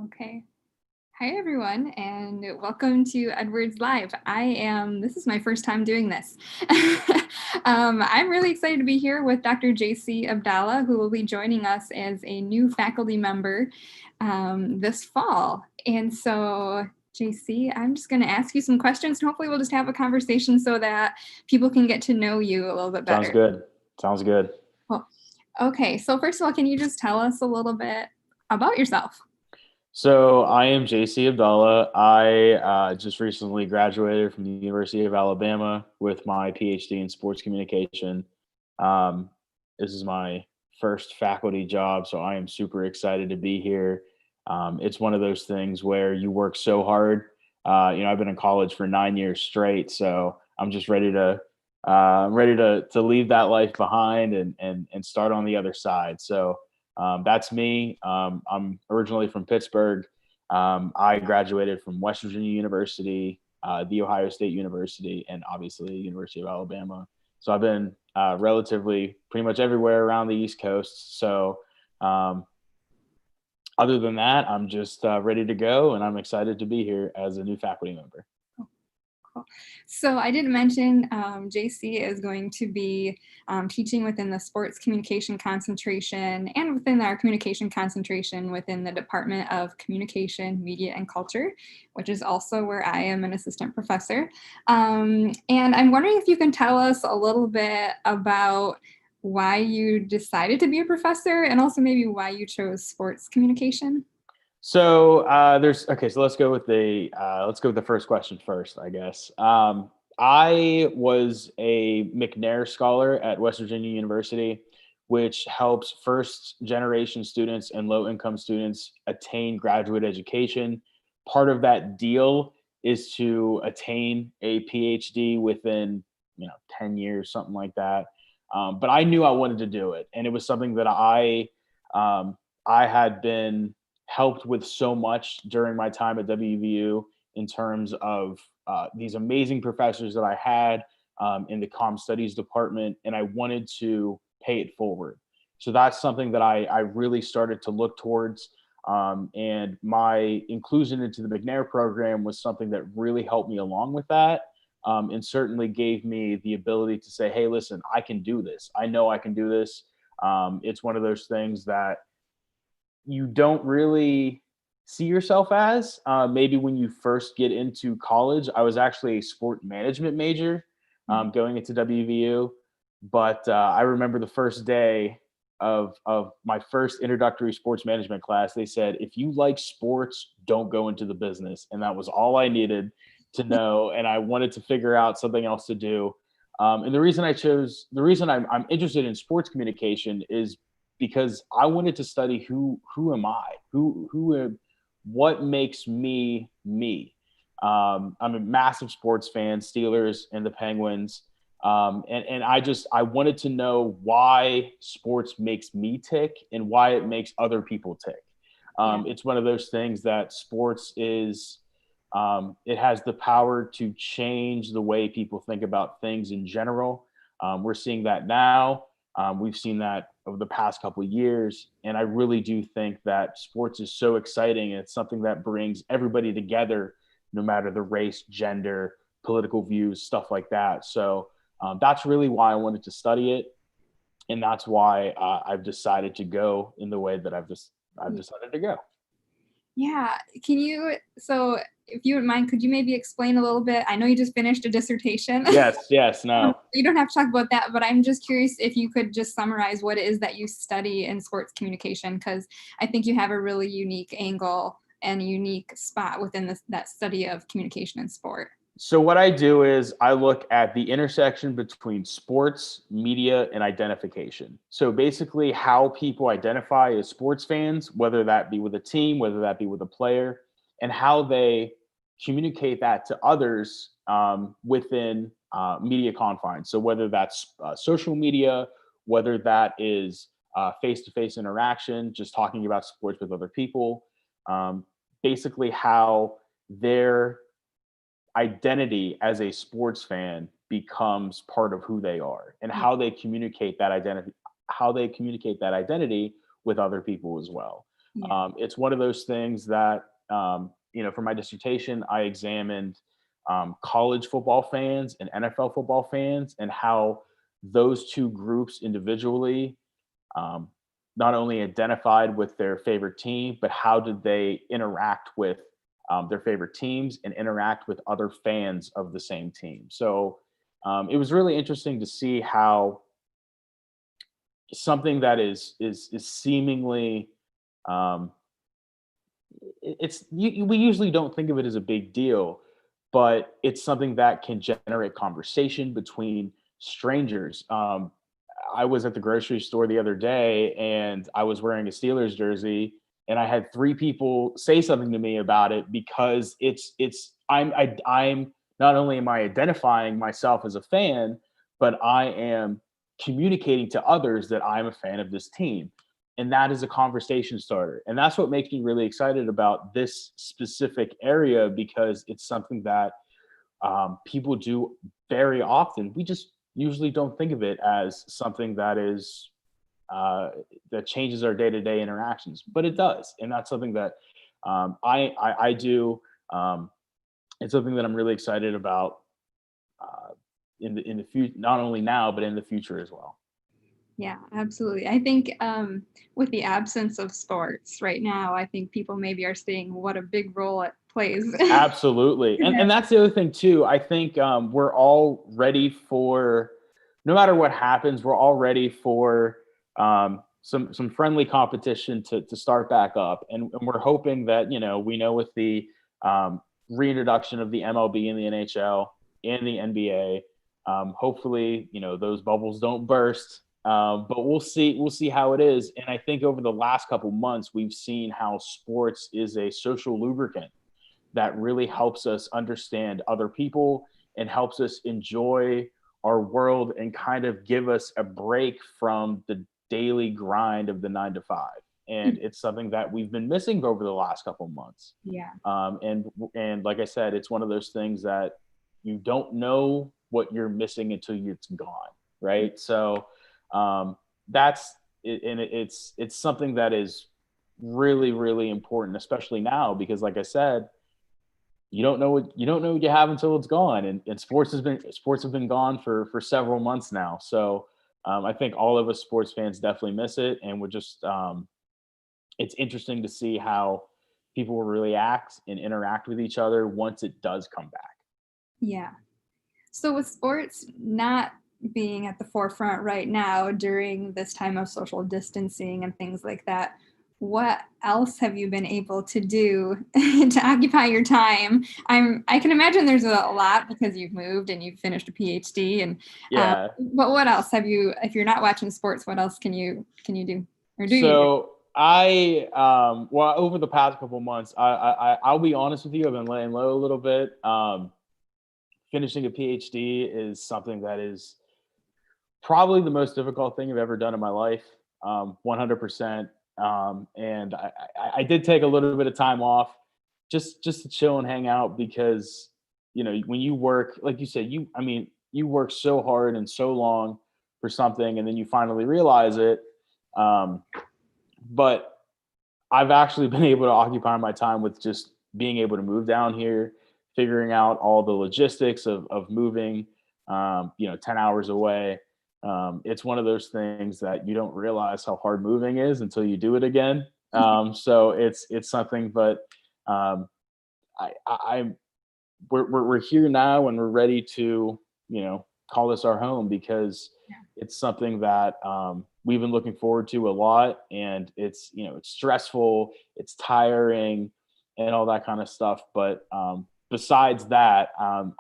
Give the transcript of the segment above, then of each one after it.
Okay. Hi, everyone, and welcome to Edwards Live. This is my first time doing this. I'm really excited to be here with Dr. JC Abdallah, who will be joining us as a new faculty member this fall. And so, JC, I'm just going to ask you some questions, and hopefully we'll just have a conversation so that people can get to know you a little bit better. Sounds good. Cool. Okay, so first of all, can you just tell us a little bit about yourself? So I am JC Abdallah. I just recently graduated from the University of Alabama with my PhD in sports communication. This is my first faculty job, so I am super excited to be here. It's one of those things where you work so hard. I've been in college for 9 years straight, so I'm just ready to leave that life behind and start on the other side. So that's me. I'm originally from Pittsburgh. I graduated from West Virginia University, the Ohio State University, and obviously University of Alabama. So I've been relatively pretty much everywhere around the East Coast. So other than that, I'm just ready to go, and I'm excited to be here as a new faculty member. Cool. So I didn't mention JC is going to be teaching within the sports communication concentration and within our communication concentration within the Department of Communication, Media, and Culture, which is also where I am an assistant professor. And I'm wondering if you can tell us a little bit about why you decided to be a professor and also maybe why you chose sports communication. So so let's go with the first question first, I guess. I was a McNair Scholar at West Virginia University, which helps first generation students and low income students attain graduate education. Part of that deal is to attain a PhD within 10 years, something like that. But I knew I wanted to do it, and it was something that I had been helped with so much during my time at WVU in terms of these amazing professors that I had in the comm studies department, and I wanted to pay it forward. So that's something that I really started to look towards. And my inclusion into the McNair program was something that really helped me along with that, and certainly gave me the ability to say, hey, listen, I can do this. I know I can do this. It's one of those things that you don't really see yourself as. Maybe when you first get into college. I was actually a sport management major going into WVU, but I remember the first day of my first introductory sports management class, they said, if you like sports, don't go into the business. And that was all I needed to know. And I wanted to figure out something else to do. And the reason I'm interested in sports communication is because I wanted to study who am I, what makes me me. I'm a massive sports fan, Steelers and the Penguins, and I wanted to know why sports makes me tick and why it makes other people tick. It's one of those things that sports is. It has the power to change the way people think about things in general. We're seeing that now. We've seen that over the past couple of years. And I really do think that sports is so exciting. And it's something that brings everybody together, no matter the race, gender, political views, stuff like that. So that's really why I wanted to study it. And that's why I've decided to go in the way that I've decided to go. Yeah. So if you wouldn't mind, could you maybe explain a little bit? I know you just finished a dissertation. Yes, no. You don't have to talk about that, but I'm just curious if you could just summarize what it is that you study in sports communication, because I think you have a really unique angle and a unique spot within that study of communication and sport. So what I do is I look at the intersection between sports, media, and identification. So basically how people identify as sports fans, whether that be with a team, whether that be with a player, and how they communicate that to others within media confines. So whether that's social media, whether that is face-to-face interaction, just talking about sports with other people, basically how their identity as a sports fan becomes part of who they are and how they communicate that identity with other people as well. Yeah. It's one of those things that, for my dissertation, I examined college football fans and NFL football fans and how those two groups individually um, not only identified with their favorite team, but how did they interact with their favorite teams and interact with other fans of the same team. So it was really interesting to see how something that is seemingly um, we usually don't think of it as a big deal, but it's something that can generate conversation between strangers. I was at the grocery store the other day and I was wearing a Steelers jersey, and I had three people say something to me about it because I'm not only am I identifying myself as a fan, but I am communicating to others that I'm a fan of this team. And that is a conversation starter. And that's what makes me really excited about this specific area, because it's something that people do very often. We just usually don't think of it as something that is that changes our day-to-day interactions, but it does, and that's something that I do. It's something that I'm really excited about in the future, not only now but in the future as well. Yeah, absolutely. I think with the absence of sports right now, I think people maybe are seeing what a big role it plays. Absolutely. And that's the other thing too. I think we're all ready for, no matter what happens, we're all ready for some friendly competition to start back up. And we're hoping that, we know with the reintroduction of the MLB and the NHL and the NBA, hopefully, those bubbles don't burst. But we'll see how it is. And I think over the last couple months, we've seen how sports is a social lubricant that really helps us understand other people and helps us enjoy our world and kind of give us a break from the daily grind of the 9 to 5. And it's something that we've been missing over the last couple months. Yeah. And like I said, it's one of those things that you don't know what you're missing until it's gone, right? So that's it, and it's something that is really, really important, especially now, because like I said, you don't know what you have until it's gone. And sports have been gone for several months now. So I think all of us sports fans definitely miss it. And we're just it's interesting to see how people will really act and interact with each other once it does come back. Yeah. So with sports not being at the forefront right now during this time of social distancing and things like that, what else have you been able to do to occupy your time? I can imagine there's a lot because you've moved and you've finished a PhD, and Yeah. but what else have you, if you're not watching sports, what else can you do, or do you do? So well, over the past couple months, I'll be honest with you, I've been laying low a little bit. Finishing a PhD is something that is probably the most difficult thing I've ever done in my life, 100%. And I did take a little bit of time off just to chill and hang out, because when you work, like you said, you work so hard and so long for something, and then you finally realize it. But I've actually been able to occupy my time with just being able to move down here, figuring out all the logistics of moving, 10 hours away. It's one of those things that you don't realize how hard moving is until you do it again. So it's something, but I'm we're here now, and we're ready to call this our home, because it's something that we've been looking forward to a lot, and it's it's stressful, it's tiring, and all that kind of stuff. But besides that,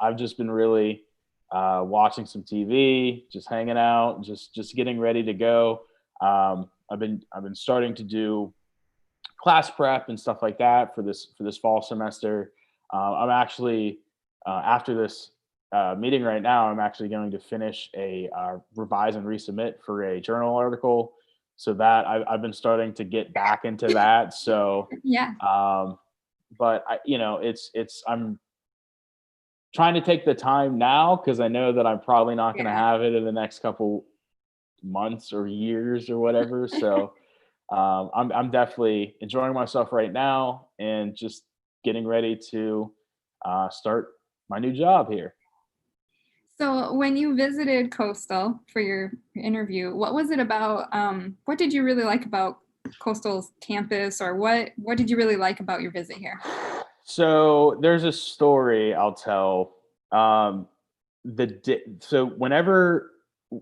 I've just been really watching some TV, just hanging out, just getting ready to go. I've been starting to do class prep and stuff like that for this fall semester. I'm actually after this meeting right now, I'm actually going to finish a revise and resubmit for a journal article. So that I've been starting to get back into that. So, Yeah. But I'm trying to take the time now, because I know that I'm probably not going to Yeah. have it in the next couple months or years or whatever. So I'm definitely enjoying myself right now and just getting ready to start my new job here. So when you visited Coastal for your interview, what was it about? What did you really like about Coastal's campus, or what did you really like about your visit here? So there's a story I'll tell. Um, so whenever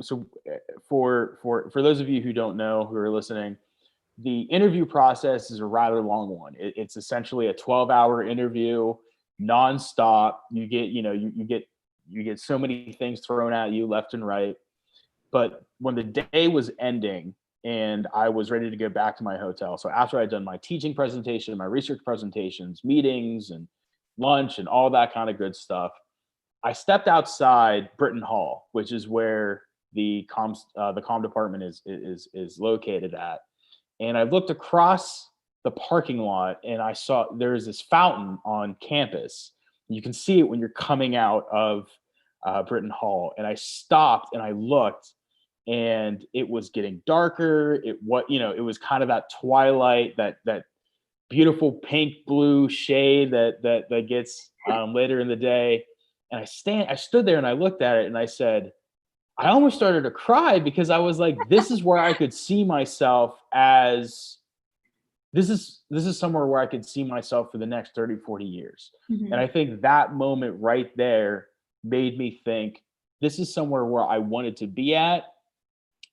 so for those of you who don't know who are listening, the interview process is a rather long one. It's essentially a 12-hour interview, nonstop. You get you get so many things thrown at you left and right. But when the day was ending and I was ready to go back to my hotel, so after I'd done my teaching presentation, my research presentations, meetings, and lunch, and all that kind of good stuff, I stepped outside Britton Hall, which is where the comm department is located at, and I looked across the parking lot and I saw there's this fountain on campus. You can see it when you're coming out of Britton Hall. And I stopped and I looked, and it was getting darker. It was kind of that twilight, that beautiful pink blue shade that gets later in the day. And I stood there and I looked at it and I said, I almost started to cry because I was like, this is where I could see myself as this is somewhere where I could see myself for the next 30, 40 years. And Mhm. I think that moment right there made me think this is somewhere where I wanted to be at.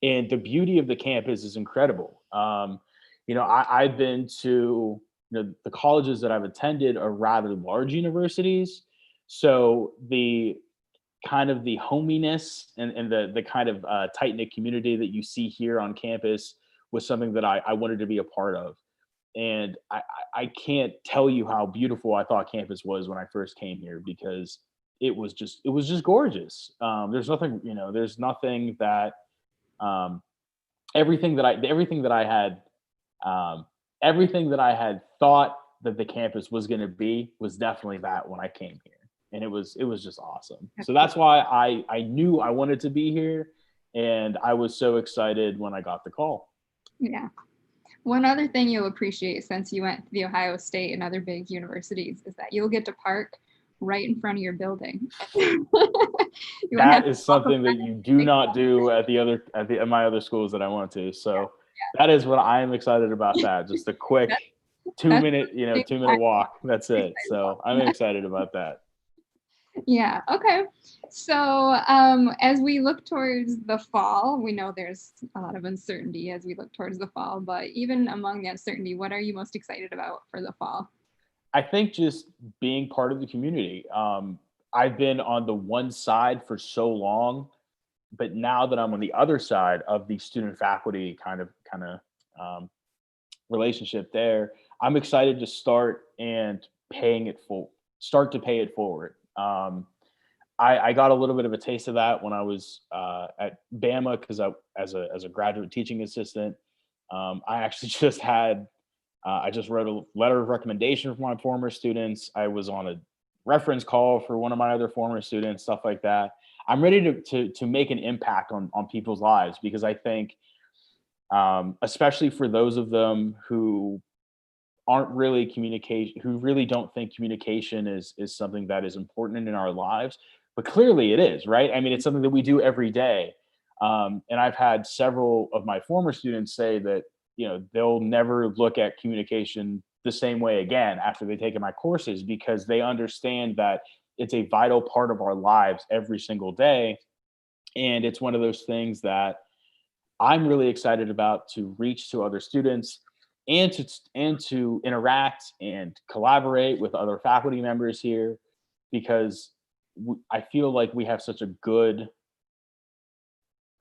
And the beauty of the campus is incredible. I've been to the colleges that I've attended are rather large universities. So the hominess and the kind of tight knit community that you see here on campus was something that I wanted to be a part of. And I can't tell you how beautiful I thought campus was when I first came here, because it was just gorgeous. There's nothing that um, everything that I had um, everything that I had thought that the campus was going to be was definitely that when I came here, and it was just awesome. That's So cool. that's why I knew I wanted to be here, and I was so excited when I got the call. Yeah. One other thing you'll appreciate since you went to the Ohio State and other big universities is that you'll get to park right in front of your building. You won't have That to is walk something that you do around. not do at my other schools that I went to. Yeah, So that is what I am excited about. That just a quick that, two that's minute the thing 2 minute I'm walk. That's excited it. So I'm about. excited about that. Yeah, okay. So as we look towards the fall, we know there's a lot of uncertainty as we look towards the fall, but even among the uncertainty, what are you most excited about for the fall? I think just being part of the community. I've been on the one side for so long, but now that I'm on the other side of the student faculty kind of um, relationship there, I'm excited to start to pay it forward. I got a little bit of a taste of that when I was at Bama, because as a graduate teaching assistant, I actually I just wrote a letter of recommendation for my former students. I was on a reference call for one of my other former students, stuff like that. I'm ready to make an impact on people's lives, because I think, especially for those of them who aren't really communication, who really don't think communication is something that is important in our lives, but clearly it is, right? I mean, it's something that we do every day. And I've had several of my former students say that they'll never look at communication the same way again after they've taken my courses, because they understand that it's a vital part of our lives every single day. And it's one of those things that I'm really excited about, to reach to other students, and to interact and collaborate with other faculty members here, because I feel like we have such a good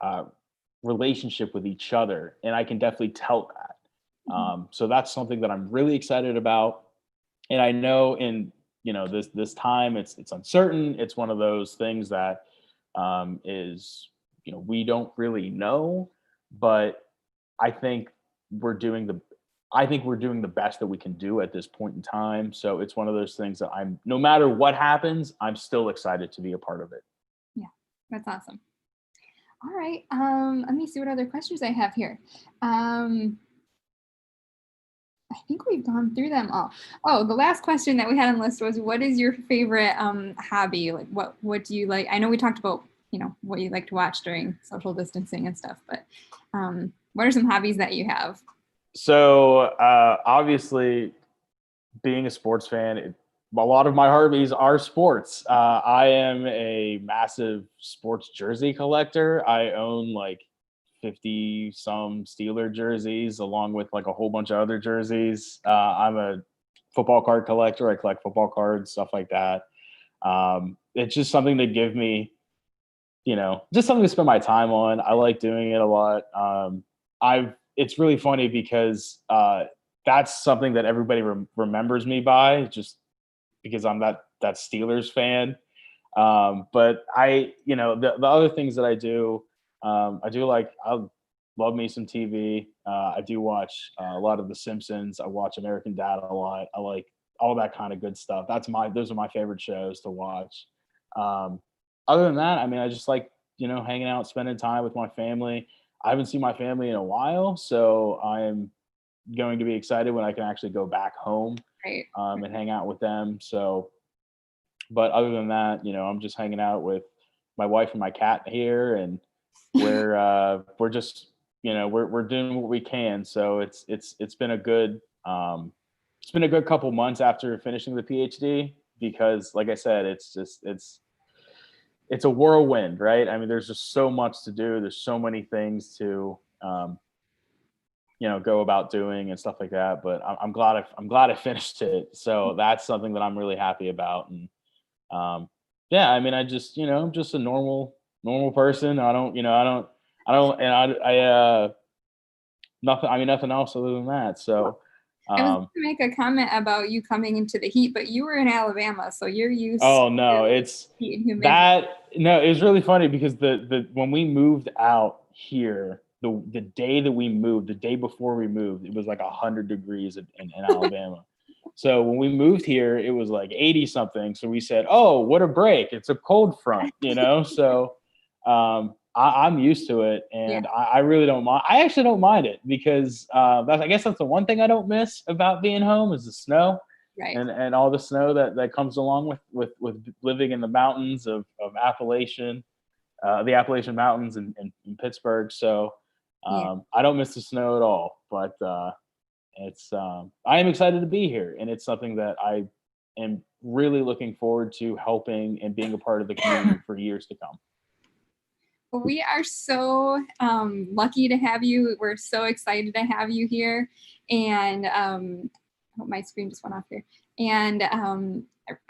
uh, relationship with each other, and I can definitely tell that. Mhm. So that's something that I'm really excited about. And I know in this time, it's uncertain. It's one of those things that is we don't really know, but I think we're doing the I think we're doing the best that we can do at this point in time. So it's one of those things that no matter what happens, I'm still excited to be a part of it. Yeah, that's awesome. All right. Let me see what other questions I have here. Um, I think we've gone through them all. Oh, the last question that we had on the list was, what is your favorite hobby? Like, what do you like? I know we talked about, what you like to watch during social distancing and stuff, but what are some hobbies that you have? So obviously, being a sports fan, a lot of my hobbies are sports. I am a massive sports jersey collector. I own like 50 some Steeler jerseys along with like a whole bunch of other jerseys. I'm a football card collector. I collect football cards, stuff like that. It's just something to give me, just something to spend my time on. I like doing it a lot. It's really funny because that's something that everybody remembers me by, just because I'm that Steelers fan. But the other things that I do, I love me some TV. I do watch a lot of The Simpsons. I watch American Dad a lot. I like all that kind of good stuff. Those are my favorite shows to watch. Other than that, I mean, I just like, hanging out, spending time with my family. I haven't seen my family in a while, so I'm going to be excited when I can actually go back home Right. and hang out with them. So, but other than that, I'm just hanging out with my wife and my cat here, and we're just, we're doing what we can. So it's been a good couple months after finishing the PhD, because like I said, it's a whirlwind, right? I mean, there's just so much to do. There's so many things to, go about doing and stuff like that. But I'm glad I finished it. So that's something that I'm really happy about. And yeah, I mean, I'm just a normal person. I don't, and nothing else other than that. So. I was going to make a comment about you coming into the heat, but you were in Alabama, so you're used Oh no, to it's heat and humidity. no, it was really funny because the when we moved out here, the day that we moved, the day before we moved, it was like 100 degrees in Alabama. So when we moved here, it was like 80 something. So we said, "Oh, what a break! It's a cold front," So I'm used to it, and Yeah. I really don't mind. I actually don't mind it because I guess that's the one thing I don't miss about being home is the snow. Right. And all the snow that comes along with living in the mountains of Appalachian, the Appalachian Mountains in Pittsburgh. So I don't miss the snow at all. But I am excited to be here, and it's something that I am really looking forward to helping and being a part of the community for years to come. Well, we are so lucky to have you. We're so excited to have you here. And oh, my screen just went off here. And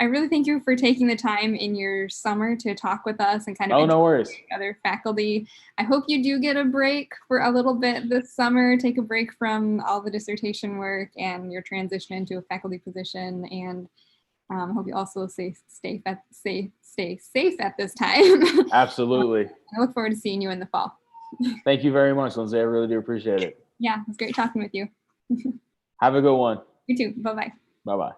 I really thank you for taking the time in your summer to talk with us and kind of no worries. Other faculty. I hope you do get a break for a little bit this summer, take a break from all the dissertation work and your transition into a faculty position. And hope you also stay safe at this time. Absolutely. I look forward to seeing you in the fall. Thank you very much, Lindsay. I really do appreciate it. Yeah, it was great talking with you. Have a good one. You too. Bye-bye. Bye-bye.